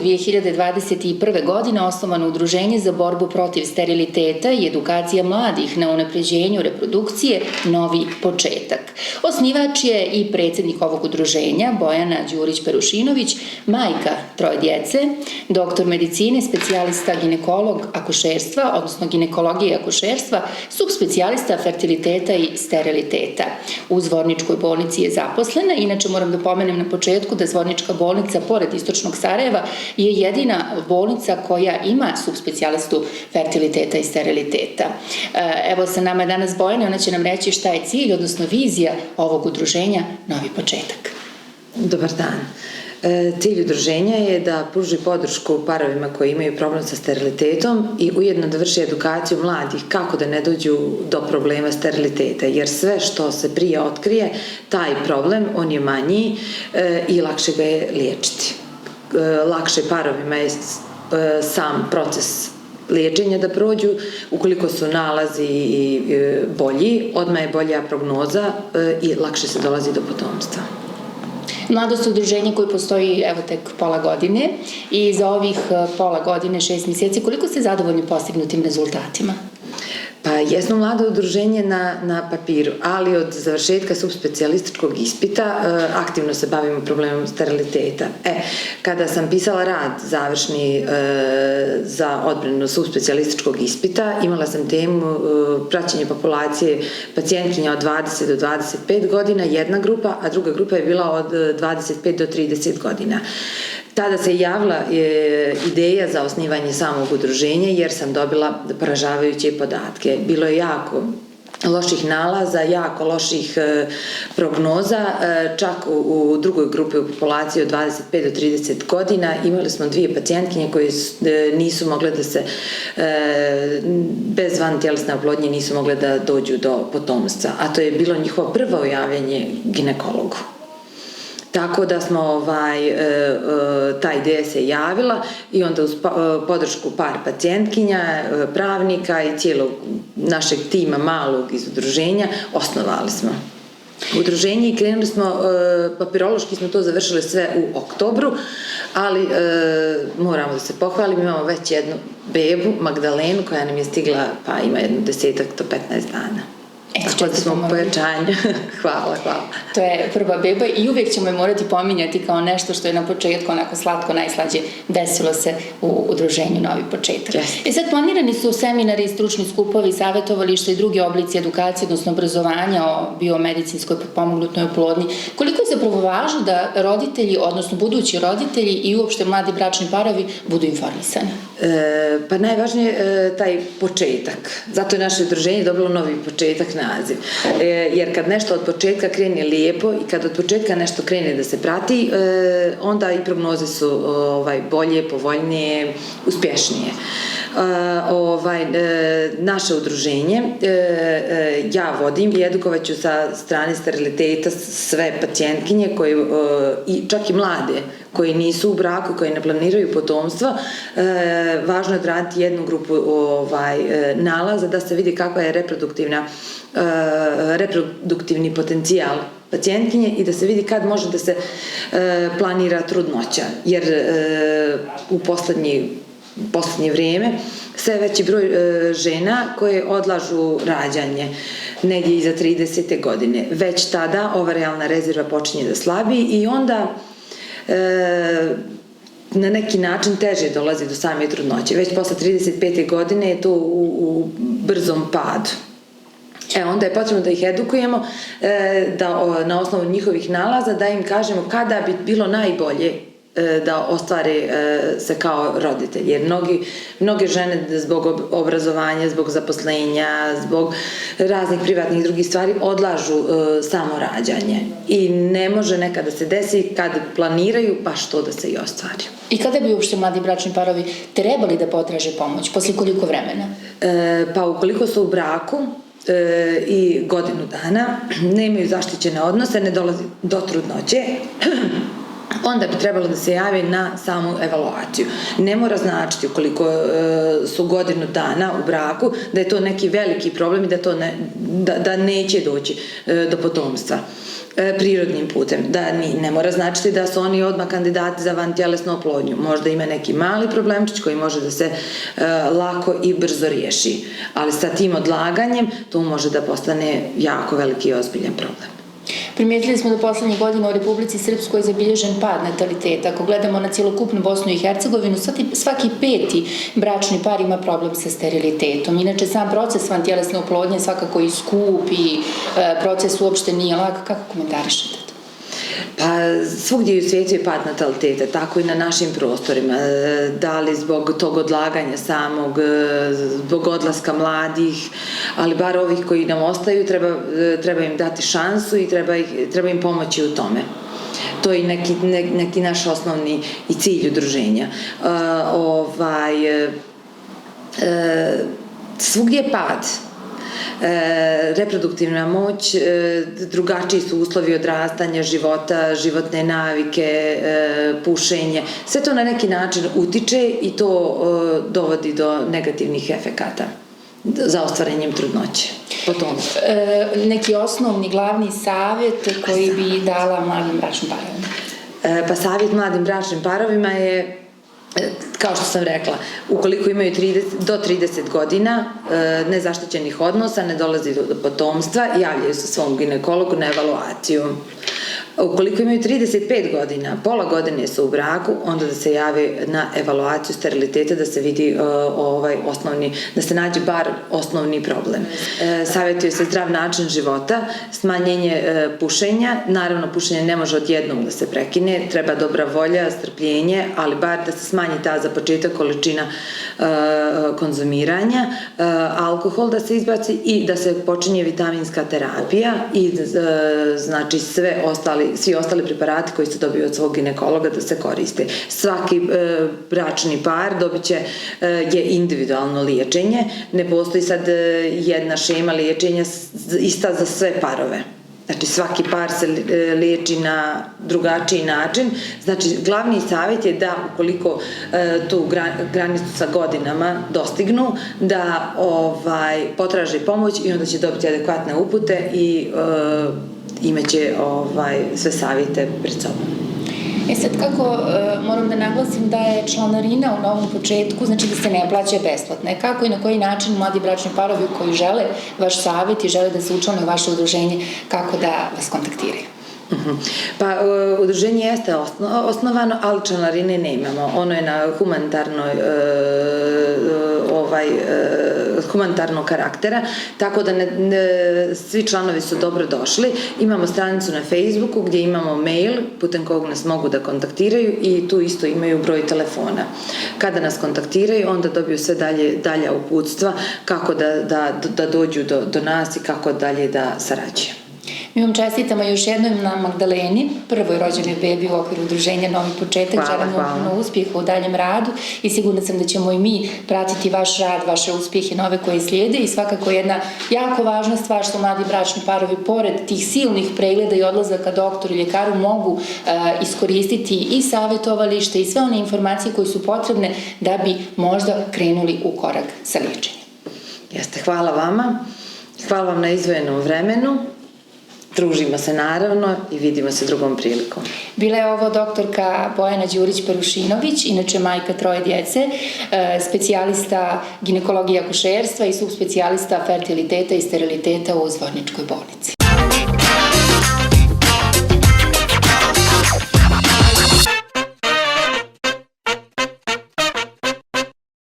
2021. godine osnovano Udruženje za borbu protiv steriliteta i edukacija mladih na unapređenju reprodukcije Novi početak. Osnivač je i predsjednik ovog udruženja Bojana Đurić-Perušinović, majka 3 djece, doktor medicine, specijalista ginekolog akušerstva, odnosno ginekologije i akušerstva, subspecijalista fertiliteta i steriliteta. U Zvorničkoj bolnici je zaposlena, inače moram da pomenem na početku da Zvornička bolnica, pored Istočnog Sarajeva, je jedina bolnica koja ima subspecijalistu fertiliteta i steriliteta. Evo sa nama je danas Bojana, ona će nam reći šta je cilj, odnosno vizija ovog udruženja Novi početak. Dobar dan. Cilj udruženja je da pruži podršku parovima koji imaju problem sa sterilitetom i ujedno da vrši edukaciju mladih kako da ne dođu do problema steriliteta, jer sve što se prije otkrije, taj problem, on je manji i lakše ga je liječiti. Lakše parovima je sam proces liječenja da prođu, ukoliko su nalazi bolji, odmah je bolja prognoza i lakše se dolazi do potomstva. Mladost je udruženje koje postoji evo tek pola godine i za ovih pola godine, 6 mjeseci, koliko ste zadovoljni postignutim rezultatima? Pa jesmo mlado udruženje na papiru, ali od završetka subspecijalističkog ispita aktivno se bavimo problemom steriliteta. Kada sam pisala rad završni za odbranu subspecijalističkog ispita, imala sam temu praćenje populacije pacijentkinja od 20 do 25 godina, jedna grupa, a druga grupa je bila od 25 do 30 godina. Tada se javila ideja za osnivanje samog udruženja jer sam dobila poražavajuće podatke. Bilo je jako loših nalaza, jako loših prognoza, čak u drugoj grupi u populaciji od 25 do 30 godina imali smo 2 pacijentkinje koje nisu mogle da se bez vantelesne oplodnje nisu mogle da dođu do potomstva, a to je bilo njihovo prvo javljanje ginekologu. Tako da smo ta ideja se javila i onda uz podršku par pacijentkinja, pravnika i cijelog našeg tima malog iz udruženja osnovali smo udruženje i krenuli smo, papirološki smo to završili sve u oktobru, ali moramo da se pohvalimo, imamo već jednu bebu, Magdalenu, koja nam je stigla, pa ima jedno 10 do 15 dana. Tako da smo pojačanje. Hvala. To je prva beba i uvijek ćemo je morati pominjati kao nešto što je na početku onako slatko, najslađe desilo se u udruženju Novi početak. Sad planirani su seminari, stručni skupovi, savjetovališta i drugi oblici edukacije, odnosno obrazovanja o biomedicinskoj potpomognutoj oplodnji. Koliko je zapravo važno da roditelji, odnosno budući roditelji i uopšte mladi bračni parovi budu informisani? Pa najvažnije je taj početak. Zato je naše udruženje dobilo Novi početak naziv. Jer kad nešto od početka krene lijepo i kad od početka nešto krene da se prati, onda i prognoze su bolje, povoljnije, uspješnije. Naše udruženje ja vodim i edukovat ću sa strane steriliteta sve pacijentkinje čak i mlade koji nisu u braku, koji ne planiraju potomstvo. Važno je odraditi jednu grupu nalaza da se vidi kakva je reproduktivni potencijal pacijentkinje i da se vidi kad može da se planira trudnoća, jer u poslednje vrijeme sve veći broj žena koje odlažu rađanje negdje iza 30. godine. Već tada ovarijalna rezerva počinje da slabi i onda na neki način teže dolazi do same trudnoće. Već posle 35. godine je to u brzom padu. Onda je potrebno da ih edukujemo, da na osnovu njihovih nalaza da im kažemo kada bi bilo najbolje da ostvare se kao roditelji. Jer mnoge žene zbog obrazovanja, zbog zaposlenja, zbog raznih privatnih drugih stvari odlažu samo rađanje. I ne može nekada se desi kad planiraju baš to da se i ostvari. I kada bi uopšte mladi bračni parovi trebali da potraže pomoć? Poslije koliko vremena? Pa ukoliko su u braku i godinu dana, nemaju zaštićene odnose, ne dolazi do trudnoće, onda bi trebalo da se javi na samu evaluaciju. Ne mora značiti ukoliko su godinu dana u braku da je to neki veliki problem i da neće doći do potomstva prirodnim putem. Ne mora značiti da su oni odmah kandidati za vantjelesnu oplodnju. Možda ima neki mali problemčić koji može da se lako i brzo riješi. Ali sa tim odlaganjem to može da postane jako veliki i ozbiljan problem. Primijetili smo da poslednjih godina u Republici Srpskoj je zabilježen pad nataliteta. Ako gledamo na cjelokupnu Bosnu i Hercegovinu, svaki 5. bračni par ima problem sa sterilitetom. Inače, sam proces vantjelesne oplodnje svakako i skup i proces uopšte nije lak. Kako komentarišete to? Pa svugdje u svijetu je pad nataliteta, tako i na našim prostorima. Da li zbog tog odlaganja samog, zbog odlaska mladih, ali bar ovih koji nam ostaju treba im dati šansu i treba im pomoći u tome. To je neki naš osnovni i cilj udruženja. Svugdje je pad. Reproduktivna moć, drugačiji su uslovi odrastanja, života, životne navike, pušenje. Sve to na neki način utiče i to dovodi do negativnih efekata za ostvarenjem trudnoće. Neki osnovni, glavni savjet koji bi dala mladim bračnim parovima? Pa savjet mladim bračnim parovima je, kao što sam rekla, ukoliko imaju do 30 godina nezaštićenih odnosa, ne dolazi do potomstva, javljaju se svom ginekologu na evaluaciju. Ukoliko imaju 35 godina, pola godine su u braku, onda da se jave na evaluaciju steriliteta, da se vidi da se nađe bar osnovni problem. Savjetuje se zdrav način života, smanjenje pušenja, naravno pušenje ne može odjednom da se prekine, treba dobra volja, strpljenje, ali bar da se smanji ta za početak količina konzumiranja, alkohol da se izbaci i da se počinje vitaminska terapija i znači svi ostali preparati koji se dobiju od svog ginekologa da se koriste. Svaki bračni par dobit će je individualno liječenje, ne postoji sad jedna šema liječenja ista za sve parove. Znači svaki par se liječi na drugačiji način. Znači glavni savjet je da ukoliko tu granicu sa godinama dostignu, da potraže pomoć i onda će dobiti adekvatne upute i imaće sve savjete pred sobom. Sad kako moram da naglasim da je članarina u novom početku, znači da se ne plaća besplatno. Kako i na koji način mladi bračni parovi koji žele vaš savjet i žele da se učlane u vaše udruženje, kako da vas kontaktiraju? Pa udruženje jeste osnovano, ali članarine nemamo. Ono je na humanitarnog karaktera, tako da svi članovi su dobro došli. Imamo stranicu na Facebooku gdje imamo mail putem kog nas mogu da kontaktiraju i tu isto imaju broj telefona. Kada nas kontaktiraju, onda dobiju sve dalja uputstva kako da dođu do nas i kako dalje da sarađujemo. Mi vam čestitamo još jednom na Magdaleni, prvoj rođenoj bebi u okviru udruženja Novi početak. Želimo vam puno uspjeha u daljem radu i sigurna sam da ćemo i mi pratiti vaš rad, vaše uspjehe nove koje slijede i svakako jedna jako važna stvar što mladi bračni parovi pored tih silnih pregleda i odlazaka doktoru i ljekaru mogu iskoristiti i savjetovalište i sve one informacije koje su potrebne da bi možda krenuli u korak sa liječenjem. Jeste, hvala vama. Hvala vam na izdvojenom vremenu. Družimo se naravno i vidimo se drugom prilikom. Bila je ovo doktorka Bojana Đurić-Perušinović, inače majka 3 djece, specijalista ginekologije i akušerstva i subspecijalista fertiliteta i steriliteta u Zvorničkoj bolnici.